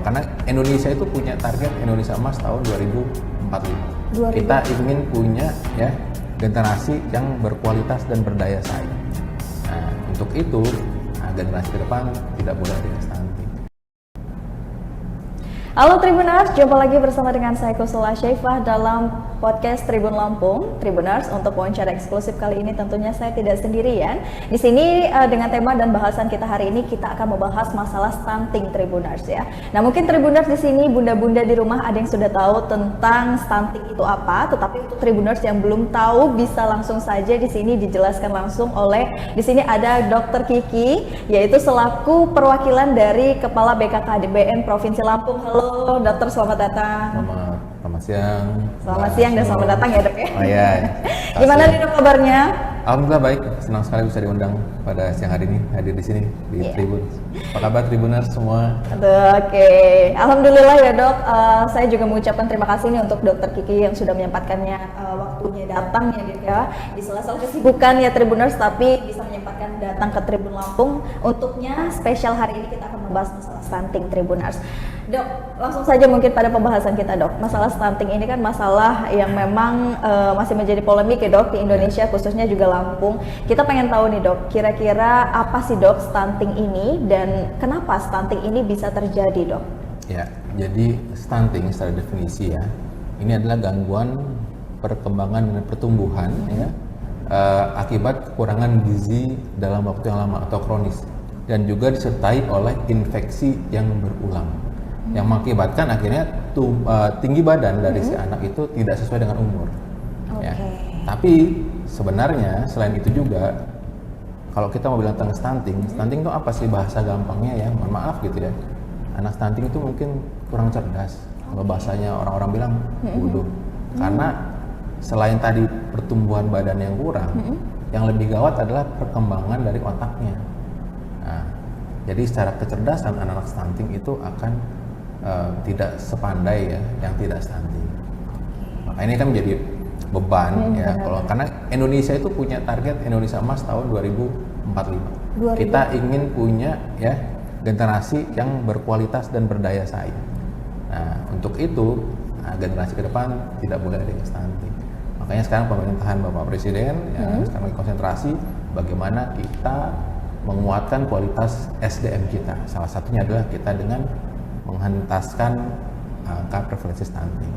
karena Indonesia itu punya target Indonesia Emas tahun 2045. Kita ingin punya ya generasi yang berkualitas dan berdaya saing. Nah, untuk itu generasi ke depan tidak boleh ada yang stunting. Halo Tribuners, jumpa lagi bersama dengan saya Kusula Syaifah dalam podcast Tribun Lampung. Tribuners, untuk wawancara eksklusif kali ini tentunya saya tidak sendirian. Di sini dengan tema dan bahasan kita hari ini kita akan membahas masalah stunting Tribuners ya. Nah, mungkin Tribuners di sini bunda-bunda di rumah ada yang sudah tahu tentang stunting itu apa, tetapi untuk Tribuners yang belum tahu bisa langsung saja di sini dijelaskan langsung oleh di sini ada Dr. Kiki, yaitu selaku perwakilan dari Kepala BKKBN Provinsi Lampung. Halo dokter, selamat datang. Selamat siang. Selamat siang dan selamat datang ya dok ya. Oh iya. Gimana nih dok kabarnya? Alhamdulillah baik, senang sekali bisa diundang pada siang hari ini hadir di sini di Tribun. Apa kabar Tribuners semua? Oke. Alhamdulillah ya dok. Saya juga mengucapkan terima kasih nih untuk dokter Kiki yang sudah menyempatkannya waktunya datang ya dok ya. Di sela-sela kesibukan ya Tribuners, tapi bisa menyempatkan datang ke Tribun Lampung. Untuknya spesial hari ini kita akan membahas masalah stunting Tribuners. Dok, langsung saja mungkin pada pembahasan kita dok. Masalah stunting ini kan masalah yang memang masih menjadi polemik ya dok di Indonesia, khususnya juga Lampung. Kita pengen tahu nih dok, kira-kira apa sih dok stunting ini dan kenapa stunting ini bisa terjadi dok? Ya, jadi stunting secara definisi ya, ini adalah gangguan perkembangan dan pertumbuhan ya, akibat kekurangan gizi dalam waktu yang lama atau kronis, dan juga disertai oleh infeksi yang berulang. Yang mengakibatkan akhirnya tinggi badan dari si anak itu tidak sesuai dengan umur. Ya. Tapi sebenarnya selain itu juga kalau kita mau bilang tentang stunting itu apa sih bahasa gampangnya ya? Mohon maaf gitu ya. Anak stunting itu mungkin kurang cerdas. Kalau bahasanya orang-orang bilang bodoh. Karena selain tadi pertumbuhan badan yang kurang, yang lebih gawat adalah perkembangan dari otaknya. Nah, jadi secara kecerdasan anak-anak stunting itu akan tidak sepandai ya yang tidak stunting. Maka ini kan menjadi beban ya karena Indonesia itu punya target Indonesia Emas tahun 2045. Kita ingin punya ya generasi yang berkualitas dan berdaya saing. Nah, untuk itu generasi ke depan tidak boleh ada yang stunting. Makanya sekarang pemerintahan Bapak Presiden sekarang konsentrasi bagaimana kita menguatkan kualitas SDM kita. Salah satunya adalah kita dengan menghentaskan angka prevalensi stunting.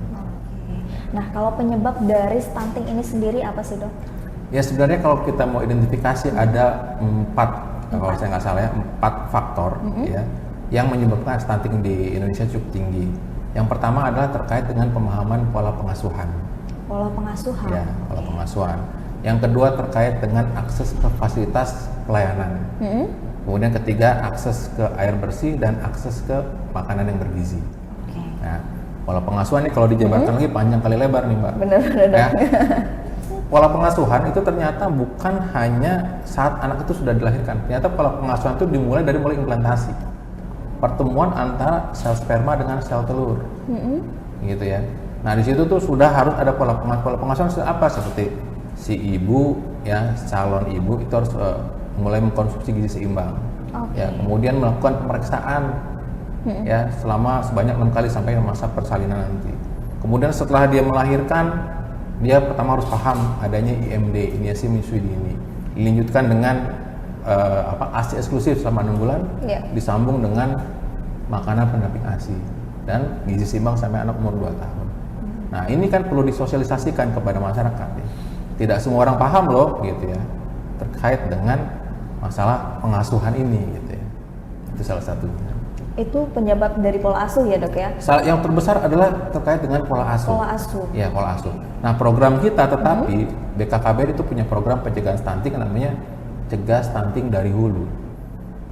Nah, kalau penyebab dari stunting ini sendiri apa sih dok? Ya sebenarnya kalau kita mau identifikasi ada 4 kalau saya nggak salah ya 4 faktor ya yang menyebabkan stunting di Indonesia cukup tinggi. Yang pertama adalah terkait dengan pemahaman pola pengasuhan. Pola pengasuhan. Ya, pola pengasuhan. Yang kedua terkait dengan akses ke fasilitas pelayanan. Kemudian ketiga, akses ke air bersih dan akses ke makanan yang bergizi. Nah, pola pengasuhan ini kalau dijabarkan lagi panjang kali lebar nih Mbak. Benar-benar. Ya. Pola pengasuhan itu ternyata bukan hanya saat anak itu sudah dilahirkan. Ternyata pola pengasuhan itu dimulai dari mulai implantasi. Pertemuan antara sel sperma dengan sel telur. Gitu ya. Nah, di situ tuh sudah harus ada pola pengasuhan. Pola pengasuhan apa? Seperti si ibu ya, calon ibu itu harus mulai mengkonsumsi gizi seimbang, ya kemudian melakukan pemeriksaan ya selama sebanyak 6 kali sampai masa persalinan nanti. Kemudian setelah dia melahirkan, dia pertama harus paham adanya IMD, iniasi menyusui dini. Dilanjutkan dengan ASI eksklusif selama 6 bulan, disambung dengan makanan pendamping ASI dan gizi seimbang sampai anak umur 2 tahun. Nah ini kan perlu disosialisasikan kepada masyarakat. Ya. Tidak semua orang paham loh, gitu ya, terkait dengan masalah pengasuhan ini gitu ya. Itu salah satunya. Itu penyebab dari pola asuh ya dok ya? Yang terbesar adalah terkait dengan pola asuh. Pola asuh. Ya, pola asuh. Nah, program kita tetapi BKKBN itu punya program pencegahan stunting namanya Cegah Stunting dari Hulu.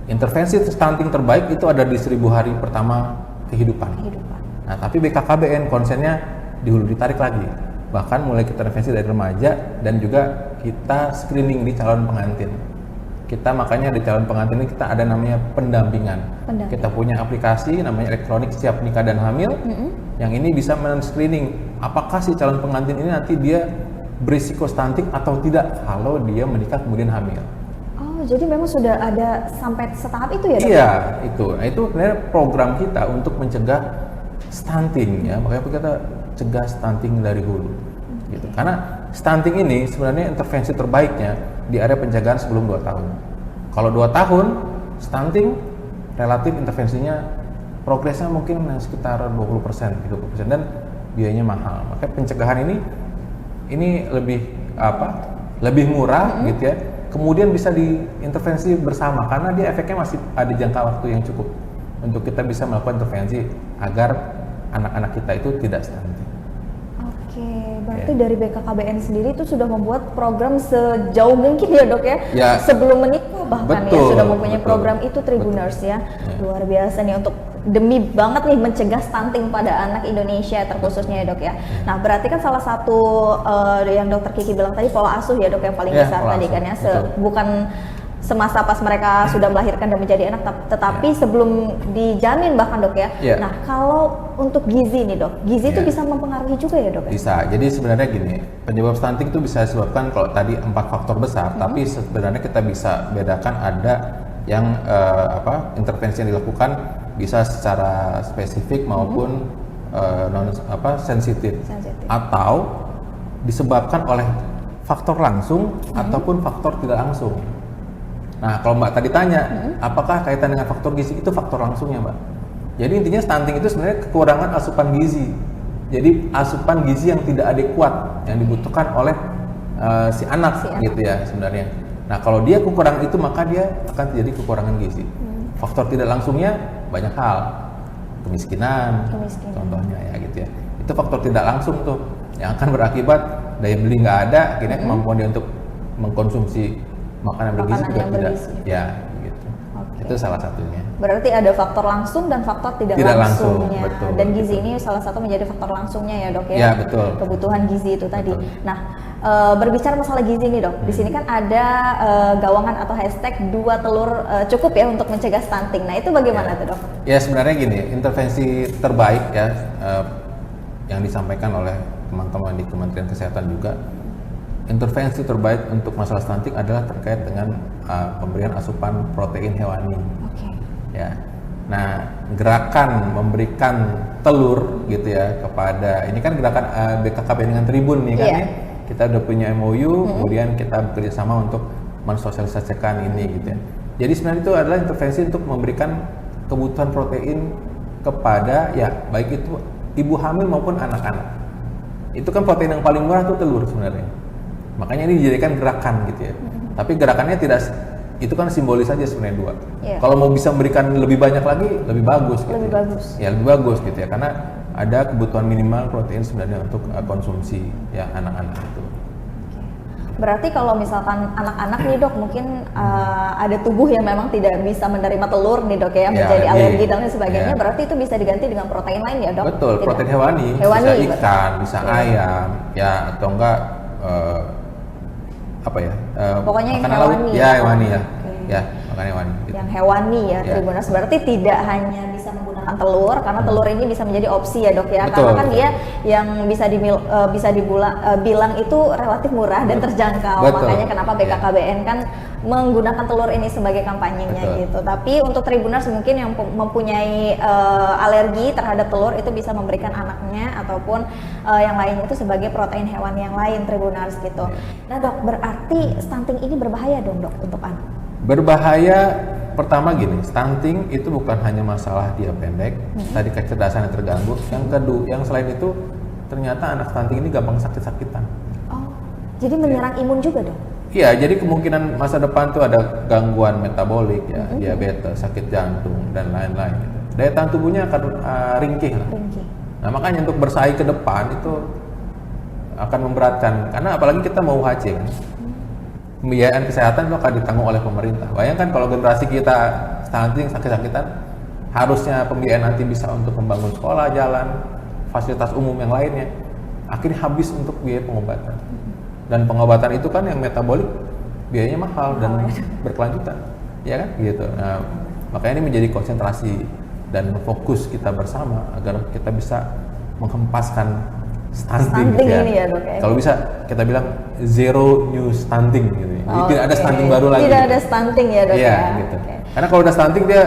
Intervensi stunting terbaik itu ada di 1000 hari pertama kehidupan. Nah, tapi BKKBN konsennya di hulu, ditarik lagi. Bahkan mulai kita intervensi dari remaja dan juga kita screening di calon pengantin. Kita makanya di calon pengantin ini kita ada namanya pendampingan. Kita punya aplikasi namanya elektronik siap nikah dan hamil. Yang ini bisa men-screening apakah si calon pengantin ini nanti dia berisiko stunting atau tidak kalau dia menikah kemudian hamil. jadi memang sudah ada sampai setahap itu ya, Dok? Iya, itu. Nah, itu sebenarnya program kita untuk mencegah stunting ya. Makanya kita cegah stunting dari hulu. Gitu. Karena stunting ini sebenarnya intervensi terbaiknya di area pencegahan sebelum 2 tahun. Kalau 2 tahun stunting relatif intervensinya progresnya mungkin sekitar 20%, 30% dan biayanya mahal. Makanya pencegahan ini lebih murah gitu ya. Kemudian bisa diintervensi bersama karena dia efeknya masih ada jangka waktu yang cukup untuk kita bisa melakukan intervensi agar anak-anak kita itu tidak stunting. Oke, berarti dari BKKBN sendiri itu sudah membuat program sejauh mungkin ya, Dok ya? Sebelum menikah bahkan ya sudah mempunyai program itu Tribuners ya. Luar biasa nih untuk demi banget nih mencegah stunting pada anak Indonesia terkhususnya ya, Dok ya. Nah, berarti kan salah satu yang Dokter Kiki bilang tadi pola asuh ya, Dok, yang paling besar tadi kan ya. Bukan semasa pas mereka sudah melahirkan dan menjadi anak, tetapi sebelum dijanin bahkan, Dok ya. Nah, kalau untuk gizi nih, Dok, gizi itu bisa mempengaruhi juga ya, Dok? Bisa. Jadi sebenarnya gini, penyebab stunting itu bisa disebabkan kalau tadi 4 faktor besar, tapi sebenarnya kita bisa bedakan ada yang intervensi yang dilakukan bisa secara spesifik maupun sensitif atau disebabkan oleh faktor langsung ataupun faktor tidak langsung. Nah, kalau Mbak tadi tanya, apakah kaitan dengan faktor gizi? Itu faktor langsungnya, Mbak. Jadi intinya stunting itu sebenarnya kekurangan asupan gizi. Jadi asupan gizi yang tidak adekuat yang dibutuhkan oleh si anak gitu ya sebenarnya. Nah, kalau dia kekurangan itu maka dia akan terjadi kekurangan gizi. Faktor tidak langsungnya banyak hal. Kemiskinan. Contohnya ya gitu ya. Itu faktor tidak langsung tuh yang akan berakibat daya beli nggak ada, akhirnya kemampuan dia untuk mengkonsumsi makanan bergizi juga tidak, ya gitu. Itu salah satunya. Berarti ada faktor langsung dan faktor tidak langsungnya. Betul, dan gizi ini salah satu menjadi faktor langsungnya ya, Dok ya. Ya, betul. Kebutuhan gizi itu tadi. Nah, berbicara masalah gizi nih, Dok. Di sini kan ada gawangan atau hashtag 2 telur cukup ya untuk mencegah stunting. Nah, itu bagaimana tuh, Dok? Ya, sebenarnya gini, intervensi terbaik ya yang disampaikan oleh teman-teman di Kementerian Kesehatan juga. Intervensi terbaik untuk masalah stunting adalah terkait dengan pemberian asupan protein hewani. Ya, nah gerakan memberikan telur gitu ya kepada ini kan gerakan BKKBN dengan Tribun nih kan ya. Kita udah punya MOU, kemudian kita bekerja sama untuk mensosialisasikan ini gitu ya. Jadi sebenarnya itu adalah intervensi untuk memberikan kebutuhan protein kepada ya baik itu ibu hamil maupun anak-anak. Itu kan protein yang paling murah tuh telur sebenarnya. Makanya ini dijadikan gerakan gitu ya. Tapi gerakannya tidak, itu kan simbolis saja sebenarnya 2. Kalau mau bisa memberikan lebih banyak lagi, lebih bagus gitu. Lebih bagus. Ya, lebih bagus gitu ya. Karena ada kebutuhan minimal protein sebenarnya untuk konsumsi ya anak-anak itu. Berarti kalau misalkan anak-anak nih, Dok, mungkin ada tubuh yang memang tidak bisa menerima telur nih, Dok ya, menjadi alergi dan sebagainya, berarti itu bisa diganti dengan protein lain ya, Dok? Betul, protein hewani, bisa ikan, bisa ayam, ya atau enggak pokoknya yang hewani ya, hewani ya. Ya, makan hewani. Gitu. Yang hewani ya, Tribuners. Berarti tidak hanya bisa menggunakan telur, karena telur ini bisa menjadi opsi ya, Dok ya. Betul, karena kan dia yang bisa bilang itu relatif murah dan terjangkau. Betul. Makanya kenapa BKKBN kan menggunakan telur ini sebagai kampanyenya gitu. Tapi untuk Tribuners mungkin yang mempunyai alergi terhadap telur itu bisa memberikan anaknya ataupun yang lainnya itu sebagai protein hewan yang lain, Tribuners gitu. Nah, Dok, berarti stunting ini berbahaya dong, Dok, untuk anak? Berbahaya pertama gini, stunting itu bukan hanya masalah dia pendek, tadi kecerdasannya terganggu. Yang kedua, yang selain itu ternyata anak stunting ini gampang sakit-sakitan. Oh, jadi menyerang imun juga dong? Iya, jadi kemungkinan masa depan tuh ada gangguan metabolik ya, diabetes, sakit jantung dan lain-lain. Gitu. Daya tahan tubuhnya akan ringkih. Nah, makanya untuk bersaing ke depan itu akan memberatkan, karena apalagi kita mau UHC kan. Pembiayaan kesehatan itu akan ditanggung oleh pemerintah. Bayangkan kalau generasi kita stunting, sakit-sakitan, harusnya pembiayaan nanti bisa untuk membangun sekolah, jalan, fasilitas umum yang lainnya, akhirnya habis untuk biaya pengobatan. Dan pengobatan itu kan yang metabolik biayanya mahal dan berkelanjutan, ya kan? Gitu. Nah, makanya ini menjadi konsentrasi dan fokus kita bersama agar kita bisa menghempaskan Stunting ini ya, Dok, ya. Kalau bisa kita bilang zero new stunting gitu ya. Jadi tidak ada stunting baru lagi. Tidak ada stunting ya, Dok, iya, ya. Gitu. Karena kalau udah stunting dia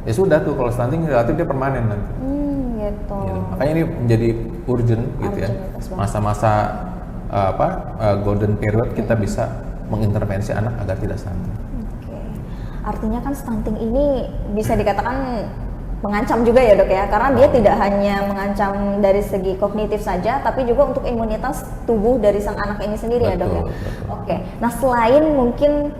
ya sudah tuh, kalau stunting relatif dia permanen nanti. Gitu. Makanya ini menjadi urgent gitu ya. Masa-masa golden period kita bisa mengintervensi anak agar tidak stunting. Artinya kan stunting ini bisa dikatakan mengancam juga ya, Dok, ya, karena dia tidak hanya mengancam dari segi kognitif saja, tapi juga untuk imunitas tubuh dari sang anak ini sendiri. Betul, ya, Dok, ya. Oke. Nah, selain mungkin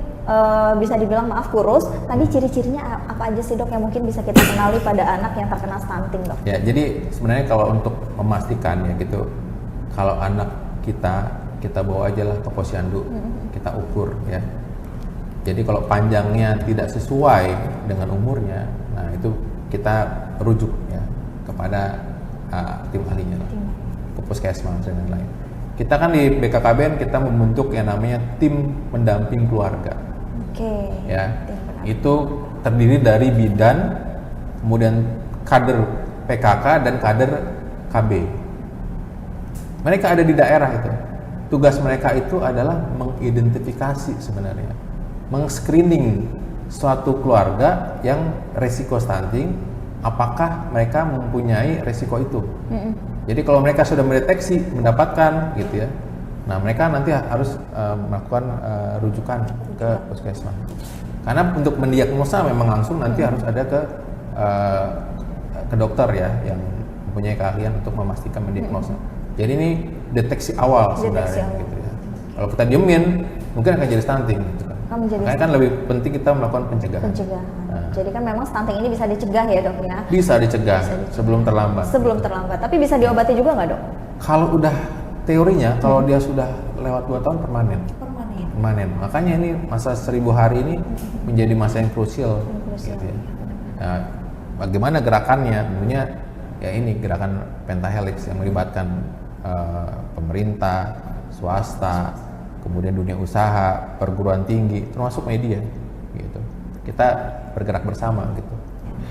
bisa dibilang maaf kurus, tadi ciri-cirinya apa aja sih, Dok, yang mungkin bisa kita kenali pada anak yang terkena stunting, Dok? Ya, jadi sebenarnya kalau untuk memastikan ya gitu, kalau anak kita bawa aja lah ke posyandu, kita ukur ya. Jadi kalau panjangnya tidak sesuai dengan umurnya, nah itu kita rujuk ya kepada tim ahlinya, ke puskesmas dan lain-lain. Kita kan di BKKBN kita membentuk yang namanya tim pendamping keluarga. Ya, itu terdiri dari bidan, kemudian kader PKK dan kader KB. Mereka ada di daerah itu. Tugas mereka itu adalah mengidentifikasi sebenarnya, meng-screening suatu keluarga yang resiko stunting, apakah mereka mempunyai resiko itu. Jadi kalau mereka sudah mendeteksi, mendapatkan gitu ya, nah mereka nanti harus melakukan rujukan ke puskesmas. Karena untuk mendiagnosa memang langsung nanti harus ada ke dokter ya, yang mempunyai keahlian untuk memastikan mendiagnosa. Jadi ini deteksi awal sebenarnya gitu ya. Kalau kita diemin, mungkin akan jadi stunting gitu kan. Makanya kan lebih penting kita melakukan pencegahan. Nah. Jadi kan memang stunting ini bisa dicegah ya, Dok, ya? Bisa dicegah sebelum terlambat. Sebelum terlambat, tapi bisa diobati juga nggak, Dok? Kalau udah teorinya, kalau dia sudah lewat 2 tahun permanen. Makanya ini masa 1000 hari ini menjadi masa yang krusial. Gitu ya. Nah, bagaimana gerakannya? Tentunya ya ini gerakan pentahelix yang melibatkan pemerintah, swasta, kemudian dunia usaha, perguruan tinggi, termasuk media, gitu. Kita bergerak bersama, gitu.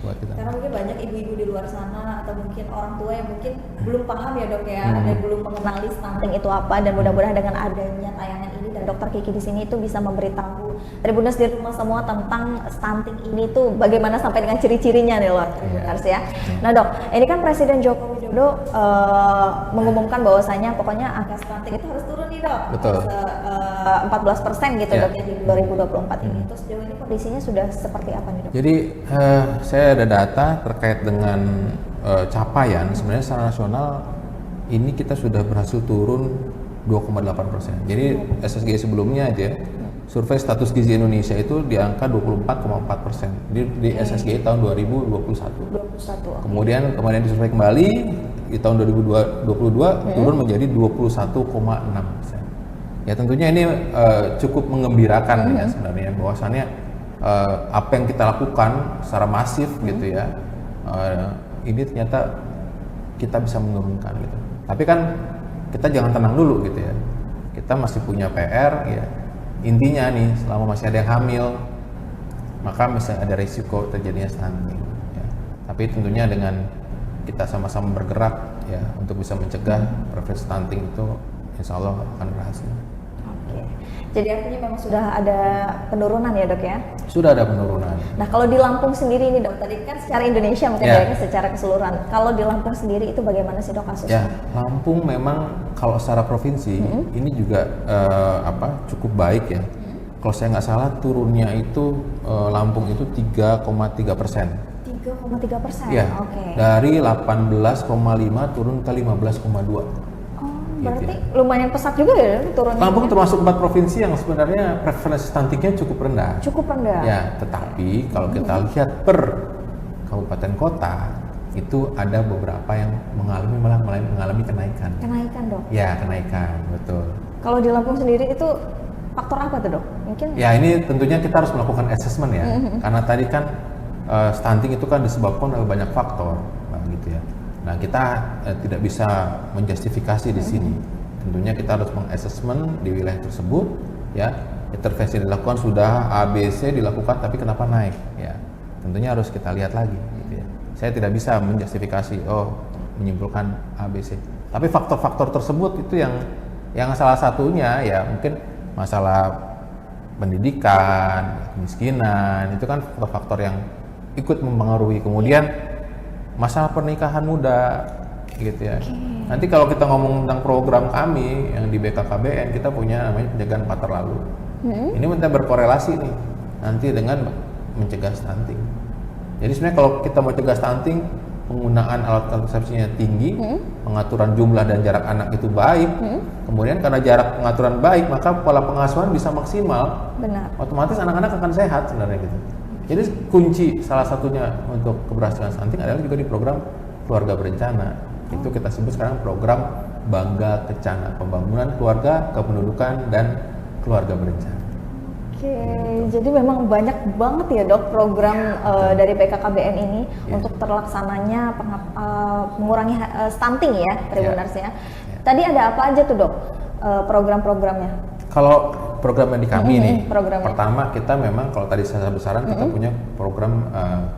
Buat kita. Karena mungkin banyak ibu-ibu di luar sana atau mungkin orang tua yang mungkin belum paham ya, Dok, ya, dan belum mengenali stunting itu apa. Dan mudah-mudahan dengan adanya tayangan ini dan Dokter Kiki di sini itu bisa memberitahu Tribuners di rumah semua tentang stunting ini tuh bagaimana sampai dengan ciri-cirinya nih, Lord. Harus ya. Nah, Dok, ini kan Presiden Joko Widodo mengumumkan bahwasanya pokoknya angka stunting itu harus turun nih, Dok. Betul. 14% gitu, Dok, ya, di 2024 ini. Terus sejauh ini kondisinya sudah seperti apa nih, Dok? Jadi saya ada data terkait dengan capaian. Sebenarnya secara nasional ini kita sudah berhasil turun 2,8%. Jadi SSGI sebelumnya aja, survei status gizi Indonesia itu di angka 24,4% di SSGI tahun 2021. Kemudian disurvei kembali di tahun 2022 turun menjadi 21,6%. Ya tentunya ini cukup menggembirakan ya sebenarnya, bahwasannya apa yang kita lakukan secara masif gitu ya, ini ternyata kita bisa menurunkan gitu. Tapi kan kita jangan tenang dulu gitu ya. Kita masih punya PR ya. Intinya nih, selama masih ada yang hamil, maka masih ada risiko terjadinya stunting. Ya. Tapi tentunya dengan kita sama-sama bergerak ya untuk bisa mencegah prevensi stunting itu, insya Allah akan berhasil. Jadi artinya memang sudah ada penurunan ya, Dok, ya? Sudah ada penurunan. Nah, kalau di Lampung sendiri ini, Dok, tadi kan secara Indonesia mungkin ya, secara keseluruhan. Kalau di Lampung sendiri itu bagaimana sih, Dok, kasusnya? Ya, Lampung memang kalau secara provinsi ini juga cukup baik ya. Kalau saya nggak salah turunnya itu Lampung itu 3,3%. 3,3%? Ya, dari 18,5 turun ke 15,2. Berarti gitu. Lumayan pesat juga ya turunnya. Lampung termasuk 4 provinsi yang sebenarnya prevalensi stuntingnya cukup rendah. Cukup rendah. Ya, tetapi kalau kita lihat per kabupaten kota itu ada beberapa yang mengalami kenaikan. Kenaikan, Dok? Ya, kenaikan, betul. Kalau di Lampung sendiri itu faktor apa tuh, Dok? Mungkin? Ya, ini tentunya kita harus melakukan assessment ya, karena tadi kan stunting itu kan disebabkan oleh banyak faktor, gitu ya. Nah, kita tidak bisa menjustifikasi di sini. Tentunya kita harus mengassessment di wilayah tersebut, ya. Intervensi dilakukan sudah ABC dilakukan, tapi kenapa naik? Ya, tentunya harus kita lihat lagi, gitu ya. Saya tidak bisa menjustifikasi, menyimpulkan ABC. Tapi faktor-faktor tersebut itu yang salah satunya ya mungkin masalah pendidikan, kemiskinan, itu kan faktor-faktor yang ikut mempengaruhi. Kemudian masalah pernikahan muda gitu ya. Nanti kalau kita ngomong tentang program kami yang di BKKBN, kita punya namanya pencegahan 4 terlalu. Ini nanti berkorelasi nih nanti dengan mencegah stunting. Jadi sebenarnya kalau kita mau cegah stunting, penggunaan alat kontrasepsinya tinggi, pengaturan jumlah dan jarak anak itu baik, kemudian karena jarak pengaturan baik, maka pola pengasuhan bisa maksimal. Benar. Otomatis anak-anak akan sehat sebenarnya gitu. Jadi kunci salah satunya untuk keberhasilan stunting adalah juga di program keluarga berencana. Itu kita sebut sekarang program Bangga Kencana, pembangunan keluarga, kependudukan dan keluarga berencana. Oke, jadi memang banyak banget ya dok program dari BKKBN ini untuk terlaksananya mengurangi stunting ya, Tribuners ya. Tadi ada apa aja tuh dok program-programnya? Kalau program yang di kami nih, programnya. Pertama kita memang kalau tadi saya besaran kita punya program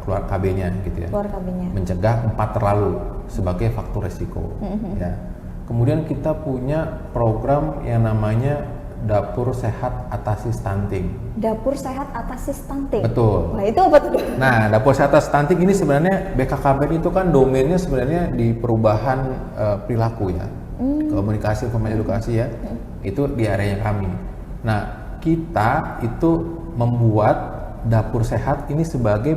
keluar KB-nya gitu ya. Keluar KB-nya. Mencegah 4 terlalu sebagai faktor resiko. Ya. Kemudian kita punya program yang namanya Dapur Sehat Atasi Stunting. Dapur Sehat Atasi Stunting. Betul. Wah, itu apa tuh? Nah, Dapur Sehat Atasi Stunting ini sebenarnya BKKBN itu kan domainnya sebenarnya di perubahan perilaku ya. Komunikasi, informasi, edukasi ya. Itu di area kami. Nah, kita itu membuat Dapur Sehat ini sebagai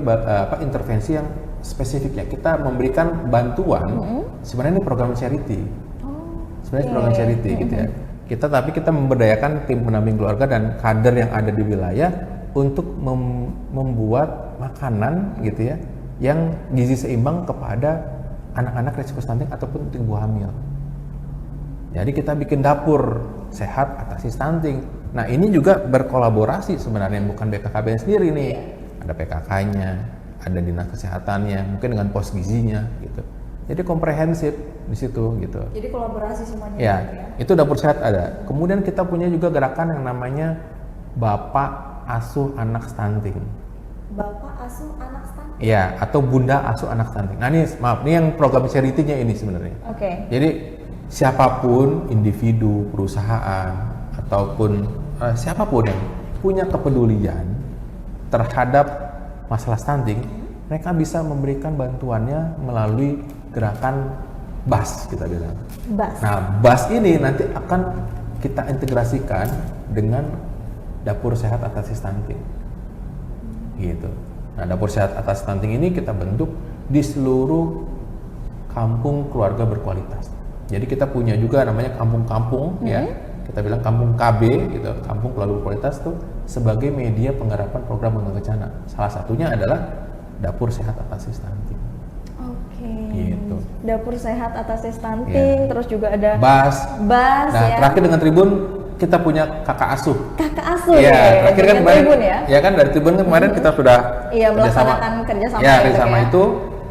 intervensi yang spesifiknya. Kita memberikan bantuan, sebenarnya ini program charity. Sebenarnya program charity gitu ya. Tapi kita memberdayakan tim pendamping keluarga dan kader yang ada di wilayah untuk membuat makanan gitu ya yang gizi seimbang kepada anak-anak risiko stunting ataupun ibu hamil. Jadi kita bikin dapur sehat atasi stunting. Nah ini juga berkolaborasi sebenarnya, bukan BKKBN sendiri nih. Ada PKK-nya, ada dinas kesehatannya, mungkin dengan pos gizinya gitu. Jadi komprehensif di situ gitu. Jadi kolaborasi semuanya. Ya, itu dapur sehat ada. Kemudian kita punya juga gerakan yang namanya Bapak Asuh Anak Stunting. Bapak Asuh Anak Stunting. Ya, atau Bunda Asuh Anak Stunting. Nah ini maaf, ini yang program charity-nya ini sebenarnya. Oke. Jadi siapapun, individu, perusahaan, ataupun siapapun yang punya kepedulian terhadap masalah stunting, mereka bisa memberikan bantuannya melalui gerakan BAS kita bilang. BAS. Nah, BAS ini nanti akan kita integrasikan dengan Dapur Sehat Atasi Stunting. Gitu. Nah, Dapur Sehat Atasi Stunting ini kita bentuk di seluruh kampung keluarga berkualitas. Jadi kita punya juga namanya kampung-kampung ya. Kita bilang kampung KB gitu, kampung keluarga berkualitas tuh sebagai media penggarapan program Bangga Kencana. Salah satunya adalah Dapur Sehat Atasi Stunting. Oke. Gitu. Dapur Sehat Atasi Stunting, terus juga ada BAS. BAS Nah, ya. terakhir dengan Tribun kita punya kakak asuh. Kakak asuh ya. Terakhir kan kemarin Tribun ya. Ya kan dari Tribun kan kemarin kita sudah melaksanakan kerjasama. Ya, kerjasama itu.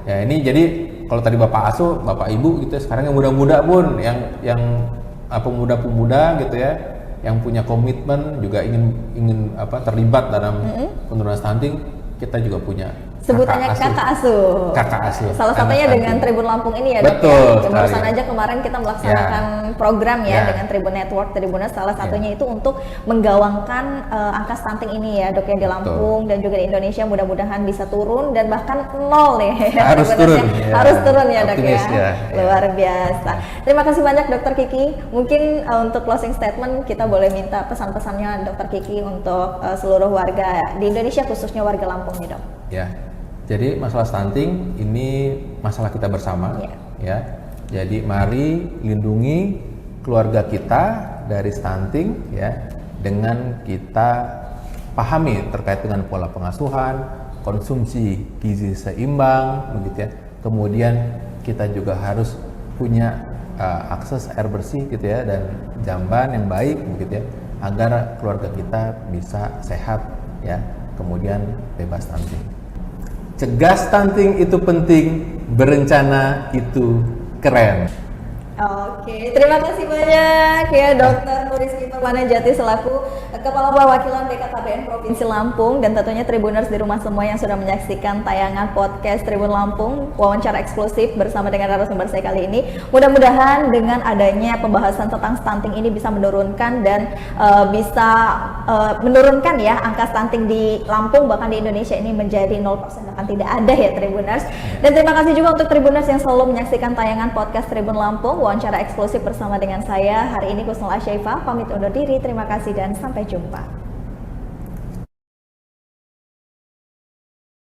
Ya ini jadi kalau tadi bapak asuh, bapak ibu gitu, sekarang yang muda-muda pun, yang pemuda-pemuda gitu ya, yang punya komitmen juga ingin terlibat dalam penurunan stunting, kita juga punya sebutannya kakak asuh. Kakak asuh. Salah satunya dengan Tribun Lampung ini ya, Dok. Betul. Barusan aja kemarin kita melaksanakan program ya dengan Tribun Network Tribuners. Salah satunya itu untuk menggaungkan angka stunting ini ya, Dok, ya di Lampung dan juga di Indonesia. Mudah-mudahan bisa turun dan bahkan nol nih. Harus turun. Harus turun ya, Dok Optimis, ya. Luar biasa. Terima kasih banyak Dr. Kiki. Mungkin untuk closing statement kita boleh minta pesan-pesannya Dr. Kiki untuk seluruh warga di Indonesia, khususnya warga Lampung nih, Dok. Ya. Jadi masalah stunting ini masalah kita bersama, ya. Jadi mari lindungi keluarga kita dari stunting, ya, dengan kita pahami terkait dengan pola pengasuhan, konsumsi gizi seimbang, begitu ya. Kemudian kita juga harus punya akses air bersih, gitu ya, dan jamban yang baik, begitu ya, agar keluarga kita bisa sehat, ya. Kemudian bebas stunting. Cegah stunting itu penting, berencana itu keren. Oke, terima kasih banyak ya Dr. Nurizky Permanajati selaku Kepala Perwakilan BKKBN Provinsi Lampung, dan tentunya Tribuners di rumah semua yang sudah menyaksikan tayangan podcast Tribun Lampung, wawancara eksklusif bersama dengan narasumber saya kali ini. Mudah-mudahan dengan adanya pembahasan tentang stunting ini bisa menurunkan dan bisa menurunkan ya angka stunting di Lampung, bahkan di Indonesia ini menjadi 0%, bahkan tidak ada ya Tribuners. Dan terima kasih juga untuk Tribuners yang selalu menyaksikan tayangan podcast Tribun Lampung, wawancara eksklusif bersama dengan saya hari ini Kusnul Asyaifah, pamit undur diri, terima kasih dan sampai jumpa.